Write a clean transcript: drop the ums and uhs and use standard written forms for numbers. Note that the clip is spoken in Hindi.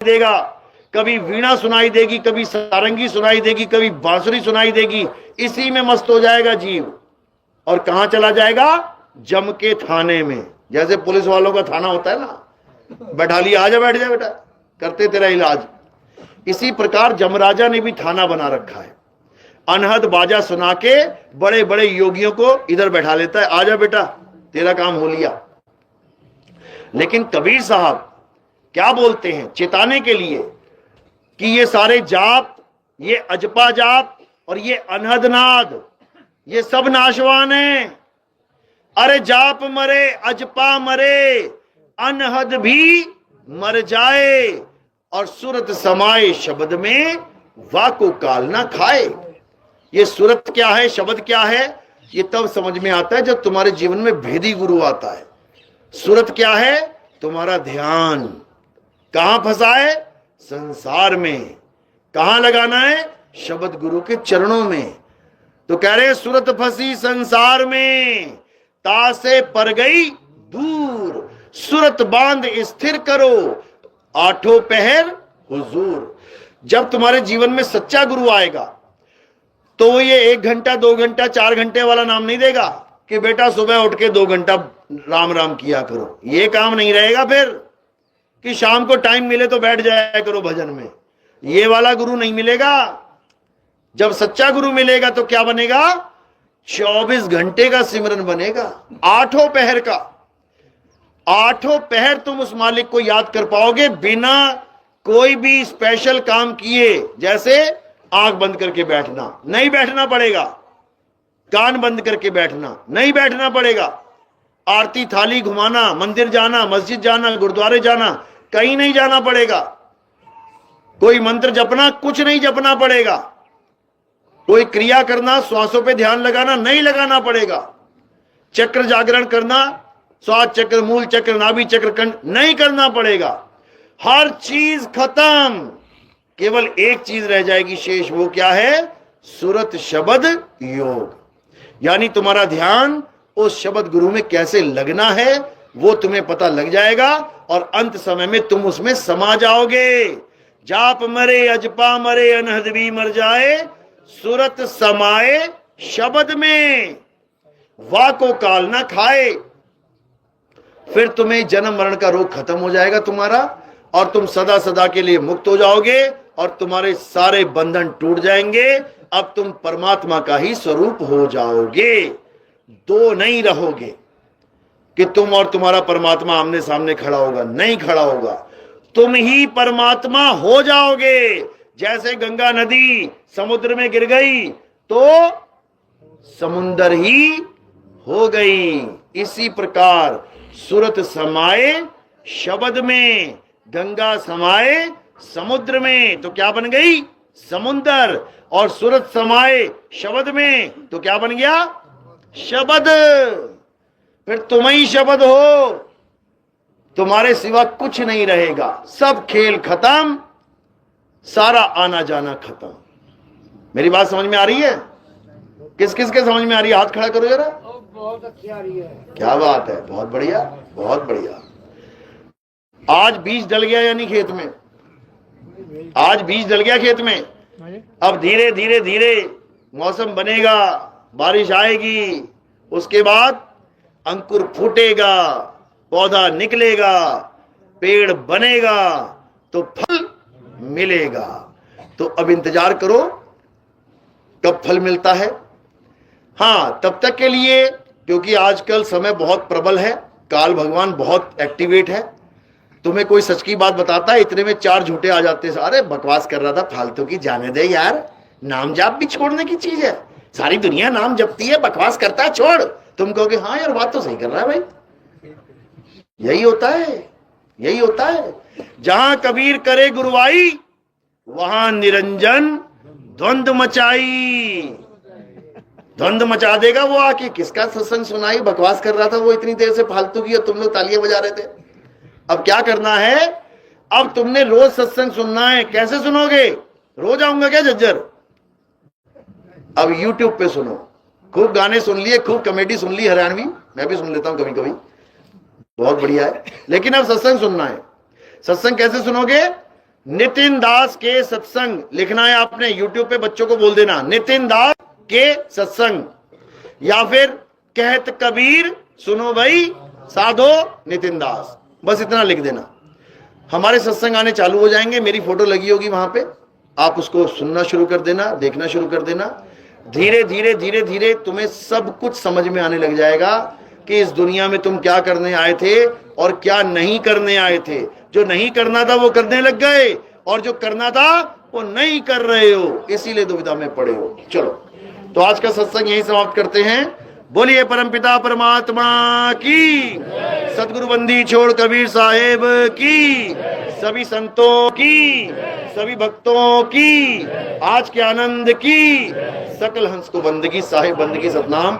देगा, कभी वीणा सुनाई देगी, कभी सारंगी सुनाई देगी, कभी बांसुरी सुनाई देगी। इसी में मस्त हो जाएगा जीव और कहां चला जाएगा? जम के थाने में। जैसे पुलिस वालों का थाना होता है ना, बैठा लिया, आजा बैठ जा बेटा, करते तेरा इलाज। इसी प्रकार जमराजा ने भी थाना बना रखा है। अनहद बाजा सुना के बड़े बड़े योगियों को इधर बैठा लेता है, आजा बेटा तेरा काम हो लिया। लेकिन कबीर साहब क्या बोलते हैं चेताने के लिए कि ये सारे जाप, ये अजपा जाप और ये अनहद नाद, ये सब नाशवान है। अरे जाप मरे, अजपा मरे, अनहद भी मर जाए, और सूरत समाए शब्द में वाको काल ना खाए। ये सूरत क्या है, शब्द क्या है, ये तब समझ में आता है जब तुम्हारे जीवन में भेदी गुरु आता है। सूरत क्या है? तुम्हारा ध्यान कहां फंसा है? संसार में। कहां लगाना है? शब्द गुरु के चरणों में। तो कह रहे सूरत फंसी संसार में, तासे पर गई दूर, सूरत बांध स्थिर करो, आठों पहर हुजूर। जब तुम्हारे जीवन में सच्चा गुरु आएगा तो वो ये 1 घंटा 2 घंटा 4 घंटे वाला नाम नहीं देगा कि बेटा सुबह उठ के 2 घंटा राम राम किया करो। ये काम नहीं रहेगा फिर कि शाम को टाइम मिले तो बैठ जाया करो भजन में। ये वाला गुरु नहीं मिलेगा। जब सच्चा गुरु मिलेगा तो क्या बनेगा? 24 घंटे का सिमरन बनेगा, आठों पहर का। आठों पहर तुम उस मालिक को याद कर पाओगे बिना कोई भी स्पेशल काम किए। जैसे आंख बंद करके बैठना, नहीं बैठना पड़ेगा। कान बंद करके बैठना, नहीं बैठना पड़ेगा। आरती थाली घुमाना, मंदिर जाना, मस्जिद जाना, गुरुद्वारे जाना, कहीं नहीं जाना पड़ेगा। कोई मंत्र जपना, कुछ नहीं जपना पड़ेगा। कोई क्रिया करना, श्वासों पे ध्यान लगाना, नहीं लगाना पड़ेगा। चक्र जागरण करना, श्वास चक्र, मूल चक्र, नाभि चक्र, कंठ, नहीं करना पड़ेगा। हर चीज खत्म, केवल एक चीज रह जाएगी शेष। वो क्या है? सूरत शब्द योग। यानी तुम्हारा ध्यान उस शब्द गुरु में कैसे लगना है वो तुम्हें पता लग जाएगा और अंत समय में तुम उसमें समा जाओगे। जाप मरे, अजपा मरे, अनहद भी मर जाए, सूरत समाए शब्द में, वाको काल ना खाए। फिर तुम्हें जन्म मरण का रोग खत्म हो जाएगा तुम्हारा, और तुम सदा सदा के लिए मुक्त हो जाओगे और तुम्हारे सारे बंधन टूट जाएंगे। अब तुम परमात्मा का ही स्वरूप हो जाओगे। दो नहीं रहोगे कि तुम और तुम्हारा परमात्मा आमने सामने खड़ा होगा, नहीं खड़ा होगा। तुम ही परमात्मा हो जाओगे। जैसे गंगा नदी समुद्र में गिर गई तो समुंदर ही हो गई, इसी प्रकार सूरत समाए शब्द में, गंगा समाए समुद्र में तो क्या बन गई? समुंदर। और सूरत समाए शब्द में तो क्या बन गया? शब्द। फिर तुम ही शब्द हो, तुम्हारे सिवा कुछ नहीं रहेगा। सब खेल खत्म, सारा आना जाना खत्म। मेरी बात समझ में आ रही है? किस किस के समझ में आ रही है? हाथ खड़ा करो जरा। बहुत अच्छी आ रही है। क्या बात है, बहुत बढ़िया, बहुत बढ़िया। आज बीज डल गया यानी खेत में, आज बीज डल गया खेत में। अब धीरे धीरे धीरे मौसम बनेगा, बारिश आएगी, उसके बाद अंकुर फूटेगा, पौधा निकलेगा, पेड़ बनेगा, तो फल मिलेगा। तो अब इंतजार करो कब फल मिलता है। हाँ, तब तक के लिए, क्योंकि आजकल समय बहुत प्रबल है, काल भगवान बहुत एक्टिवेट है। तुम्हें कोई सच की बात बताता है, इतने में 4 झूठे आ जाते हैं। अरे बकवास कर रहा था, फालतू की, जाने दे यार, नाम जाप भी छोड़ने की चीज है। सारी दुनिया नाम जपती है, बकवास करता है, छोड़। तुम कहोगे हाँ यार बात तो सही कर रहा है भाई। यही होता है, यही होता है। जहां कबीर करे गुरुवाई, वहां निरंजन द्वंद्व मचाई। द्वंद्व मचा देगा वो आके। किसका सत्संग सुनाई? बकवास कर रहा था वो इतनी देर से फालतू की, और तुम लोग तालियां बजा रहे थे। अब क्या करना है? अब तुमने रोज सत्संग सुनना है। कैसे सुनोगे? रोज आऊंगा क्या झज्जर? अब YouTube पे सुनो। खूब गाने सुन लिए, खूब कॉमेडी सुन ली हरियाणवी, मैं भी सुन लेता हूं कभी कभी, बहुत बढ़िया है। लेकिन अब सत्संग सुनना है। सत्संग कैसे सुनोगे? नितिन दास के सत्संग लिखना है आपने, यूट्यूब पे बच्चों को बोल देना नितिन दास के सत्संग, या फिर कहत कबीर सुनो भाई साधो नितिन दास, बस इतना लिख देना। हमारे सत्संग आने चालू हो जाएंगे, मेरी फोटो लगी होगी वहां पे, आप उसको सुनना शुरू कर देना, देखना शुरू कर देना। धीरे धीरे धीरे धीरे तुम्हें सब कुछ समझ में आने लग जाएगा कि इस दुनिया में तुम क्या करने आए थे और क्या नहीं करने आए थे। जो नहीं करना था वो करने लग गए, और जो करना था वो नहीं कर रहे हो, इसीलिए दुविधा में पड़े हो। चलो, तो आज का सत्संग यही समाप्त करते हैं। बोलिए परमपिता परमात्मा की, सदगुरु बंदी छोड़ कबीर साहेब की, सभी संतों की, सभी भक्तों की, आज के आनंद की, सकल हंस को बंदगी साहेब बंदगी सतनाम।